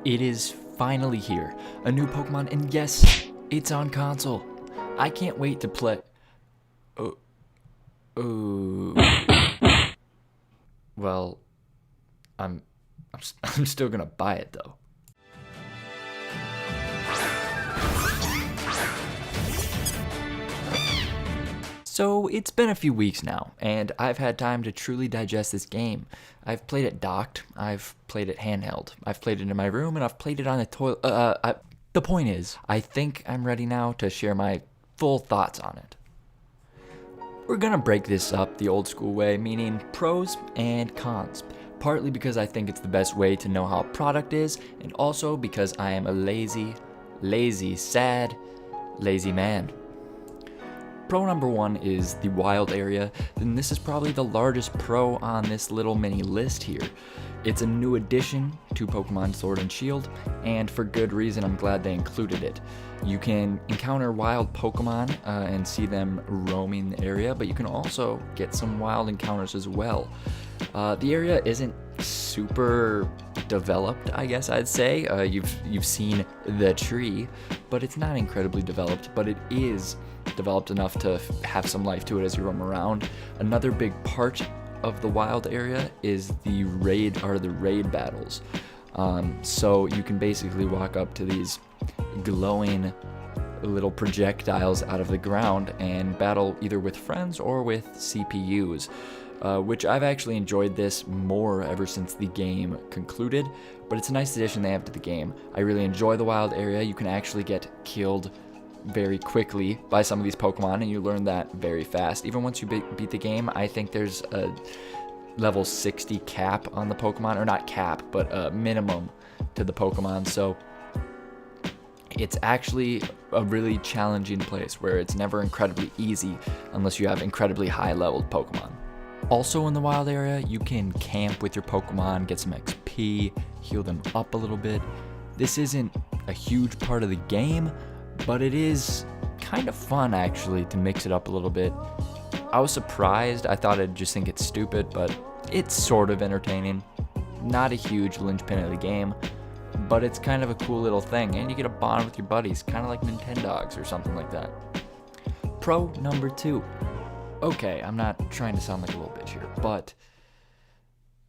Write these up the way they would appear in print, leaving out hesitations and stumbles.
It is finally here, a new Pokemon, and yes, it's on console. I can't wait to play. Oh, oh. Well, I'm, I'm still gonna buy it though. So it's been a few weeks now, and I've had time to truly digest this game. I've played it docked, I've played it handheld, I've played it in my room, and I've played it on the toilet. The point is, I think I'm ready now to share my full thoughts on it. We're gonna break this up the old school way, meaning pros and cons. Partly because I think it's the best way to know how a product is, and also because I am a sad, lazy man. Pro number one is the wild area, and this is probably the largest pro on this little mini list here. It's a new addition to Pokemon Sword and Shield, and for good reason. I'm glad they included it. You can encounter wild Pokemon and see them roaming the area, but you can also get some wild encounters as well. The area isn't super developed, I guess I'd say. You've seen the tree, but it's not incredibly developed, but it is developed enough to have some life to it as you roam around. Another big part of the wild area is the raid battles. So you can basically walk up to these glowing little projectiles out of the ground and battle either with friends or with CPUs. Which I've actually enjoyed this more ever since the game concluded, but it's a nice addition they have to the game. I really enjoy the wild area. You can actually get killed very quickly by some of these Pokemon, and you learn that very fast. Even once you beat the game, I think there's a level 60 cap on the Pokemon, or not cap, but a minimum to the Pokemon, so it's actually a really challenging place where it's never incredibly easy unless you have incredibly high leveled Pokemon. Also in the wild area, you can camp with your Pokemon, get some XP, heal them up a little bit. This isn't a huge part of the game, but it is kind of fun actually to mix it up a little bit. I was surprised. I thought I'd just think it's stupid, but it's sort of entertaining. Not a huge linchpin of the game, but it's kind of a cool little thing, and you get a bond with your buddies, kind of like Nintendogs or something like that. Pro number two. Okay, I'm not trying to sound like a little bitch here, but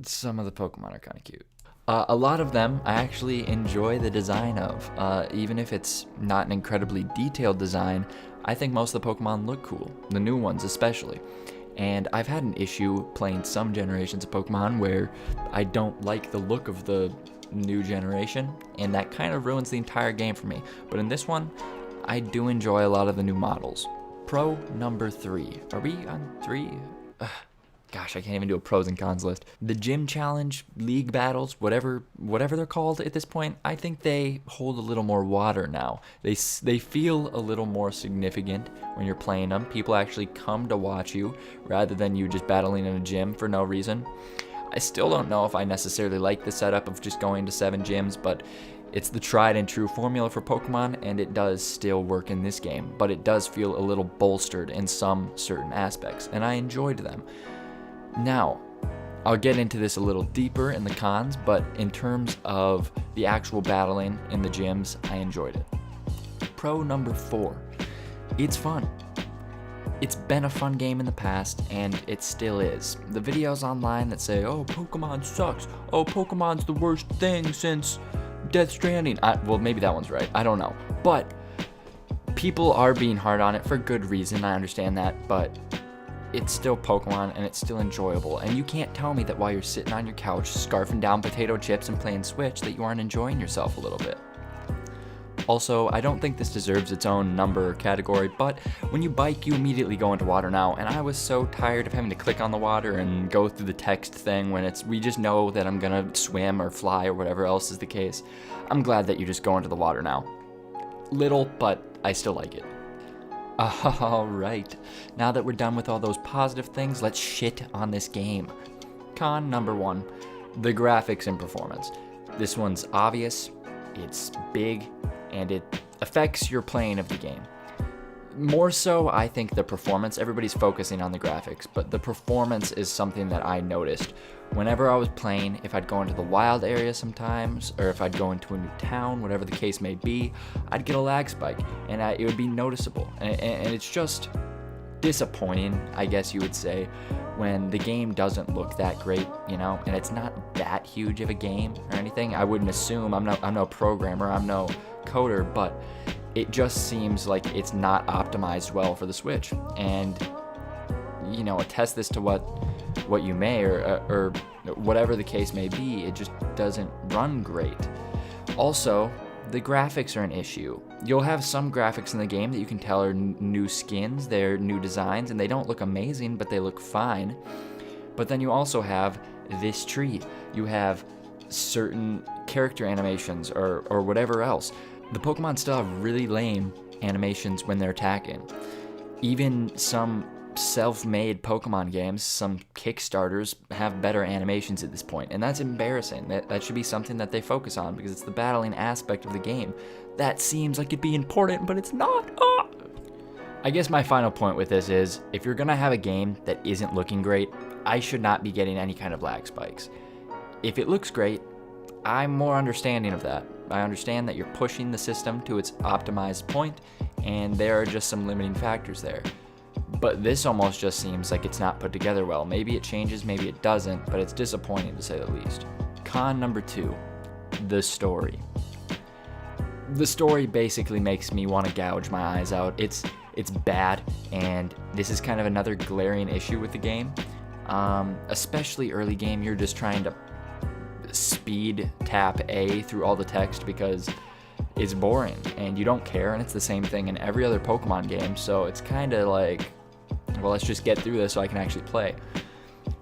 some of the Pokemon are kind of cute. A lot of them I actually enjoy the design of. Even if it's not an incredibly detailed design, I think most of the Pokemon look cool, the new ones especially. And I've had an issue playing some generations of Pokemon where I don't like the look of the new generation, and that kind of ruins the entire game for me. But in this one, I do enjoy a lot of the new models. Pro number three. Are we on three? Gosh, I can't even do a pros and cons list. The gym challenge, league battles, whatever they're called at this point, I think they hold a little more water now. They feel a little more significant when you're playing them. People actually come to watch you rather than you just battling in a gym for no reason. I still don't know if I necessarily like the setup of just going to 7 gyms, but it's the tried and true formula for Pokemon, and it does still work in this game, but it does feel a little bolstered in some certain aspects, and I enjoyed them. Now, I'll get into this a little deeper in the cons, but in terms of the actual battling in the gyms, I enjoyed it. Pro number 4. It's fun. It's been a fun game in the past, and it still is. The videos online that say, oh, Pokemon sucks. Oh, Pokemon's the worst thing since Death Stranding. Well, maybe that one's right. I don't know. But people are being hard on it for good reason. I understand that, but it's still Pokemon, and it's still enjoyable. And you can't tell me that while you're sitting on your couch scarfing down potato chips and playing Switch that you aren't enjoying yourself a little bit. Also, I don't think this deserves its own number or category, but when you bike, you immediately go into water now, and I was so tired of having to click on the water and go through the text thing when we just know that I'm gonna swim or fly or whatever else is the case. I'm glad that you just go into the water now. Little, but I still like it. Alright, now that we're done with all those positive things, let's shit on this game. Con number 1, the graphics and performance. This one's obvious, it's big, and it affects your playing of the game. More so, I think the performance, everybody's focusing on the graphics, but the performance is something that I noticed. Whenever I was playing, if I'd go into the wild area sometimes, or if I'd go into a new town, whatever the case may be, I'd get a lag spike, and it would be noticeable. And it's just disappointing, I guess you would say, when the game doesn't look that great, you know, and it's not that huge of a game or anything. I wouldn't assume, I'm no programmer, I'm no coder, but it just seems like it's not optimized well for the Switch. And, you know, attest this to what you may, or whatever the case may be, it just doesn't run great. Also, the graphics are an issue. You'll have some graphics in the game that you can tell are new skins, they're new designs, and they don't look amazing, but they look fine. But then you also have this tree. You have certain character animations or whatever else. The Pokemon still have really lame animations when they're attacking. Even some self-made Pokemon games, some Kickstarters, have better animations at this point, and that's embarrassing. That should be something that they focus on, because it's the battling aspect of the game. That seems like it'd be important, but it's not. I guess my final point with this is, if you're gonna have a game that isn't looking great, I should not be getting any kind of lag spikes. If it looks great, I'm more understanding of that. I understand that you're pushing the system to its optimized point, and there are just some limiting factors there. But this almost just seems like it's not put together well. Maybe it changes, maybe it doesn't, but it's disappointing to say the least. Con number 2, the story. The story basically makes me want to gouge my eyes out. It's bad, and this is kind of another glaring issue with the game. Especially early game, you're just trying to speed tap A through all the text because it's boring and you don't care, and it's the same thing in every other Pokemon game, so it's kind of like, well, let's just get through this so I can actually play.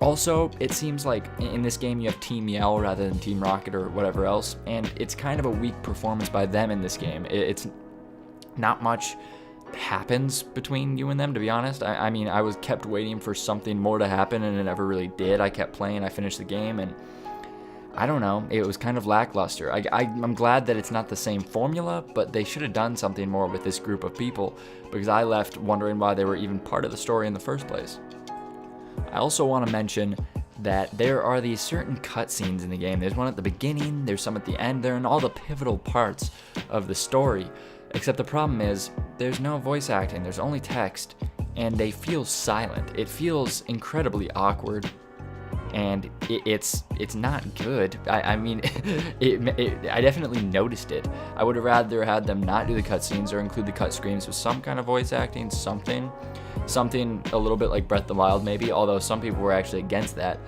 Also, it seems like in this game you have Team Yell rather than Team Rocket or whatever else, and it's kind of a weak performance by them in this game. It's not much happens between you and them, to be honest. I mean, I was kept waiting for something more to happen, and it never really did. I kept playing, I finished the game, and I don't know, it was kind of lackluster. I'm glad that it's not the same formula, but they should have done something more with this group of people, because I left wondering why they were even part of the story in the first place. I also want to mention that there are these certain cutscenes in the game. There's one at the beginning, there's some at the end, they're in all the pivotal parts of the story, except the problem is, there's no voice acting, there's only text, and they feel silent. It feels incredibly awkward, and it's not good. I mean, I definitely noticed it. I would have rather had them not do the cutscenes or include the cut screens with some kind of voice acting, something a little bit like Breath of the Wild maybe, although some people were actually against that.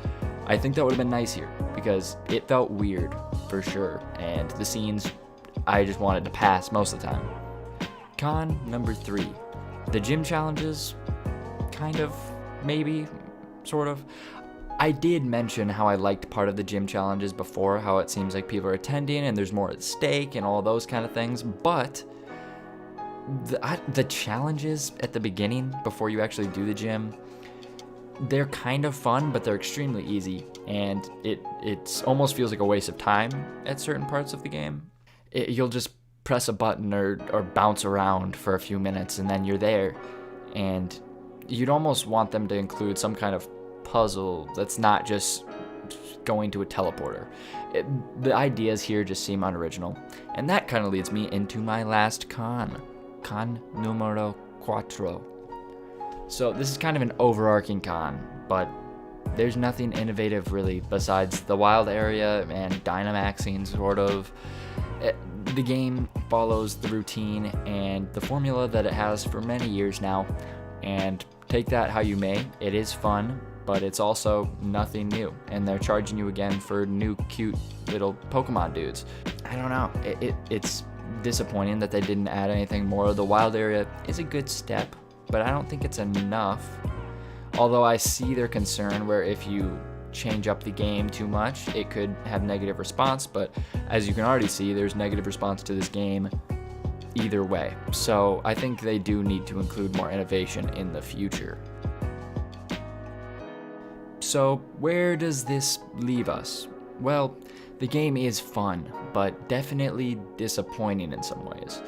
I think that would have been nice here, because it felt weird for sure, and the scenes I just wanted to pass most of the time. Con number 3, the gym challenges, kind of, maybe, sort of. I did mention how I liked part of the gym challenges before, how it seems like people are attending and there's more at stake and all those kind of things, but the challenges at the beginning, before you actually do the gym, they're kind of fun, but they're extremely easy, and it almost feels like a waste of time at certain parts of the game. You'll just press a button or bounce around for a few minutes and then you're there, and you'd almost want them to include some kind of puzzle that's not just going to a teleporter. The ideas here just seem unoriginal, and that kind of leads me into my last con numero 4. So this is kind of an overarching con, but there's nothing innovative really besides the wild area and Dynamaxing, sort of. The game follows the routine and the formula that it has for many years now, and take that how you may, it is fun, but it's also nothing new, and they're charging you again for new cute little Pokemon dudes. I don't know, it's disappointing that they didn't add anything more. The wild area is a good step, but I don't think it's enough. Although I see their concern where if you change up the game too much, it could have negative response, but as you can already see, there's negative response to this game either way. So I think they do need to include more innovation in the future. So where does this leave us? Well, the game is fun, but definitely disappointing in some ways.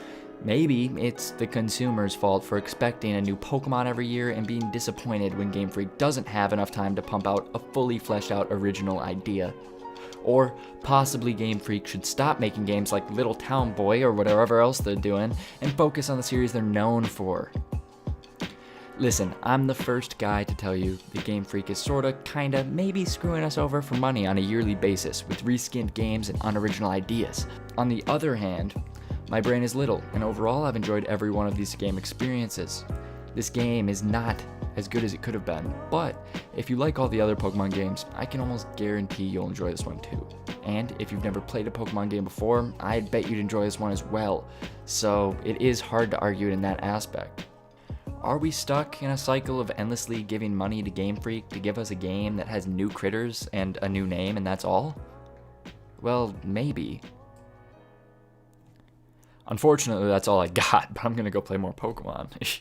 Maybe it's the consumer's fault for expecting a new Pokemon every year and being disappointed when Game Freak doesn't have enough time to pump out a fully fleshed out original idea. Or possibly Game Freak should stop making games like Little Town Boy or whatever else they're doing and focus on the series they're known for. Listen, I'm the first guy to tell you that Game Freak is sorta, kinda, maybe screwing us over for money on a yearly basis with reskinned games and unoriginal ideas. On the other hand, my brain is little, and overall I've enjoyed every one of these game experiences. This game is not as good as it could have been, but if you like all the other Pokemon games, I can almost guarantee you'll enjoy this one too. And if you've never played a Pokemon game before, I'd bet you'd enjoy this one as well, so it is hard to argue in that aspect. Are we stuck in a cycle of endlessly giving money to Game Freak to give us a game that has new critters and a new name and that's all? Well, maybe. Unfortunately, that's all I got, but I'm gonna go play more Pokemon.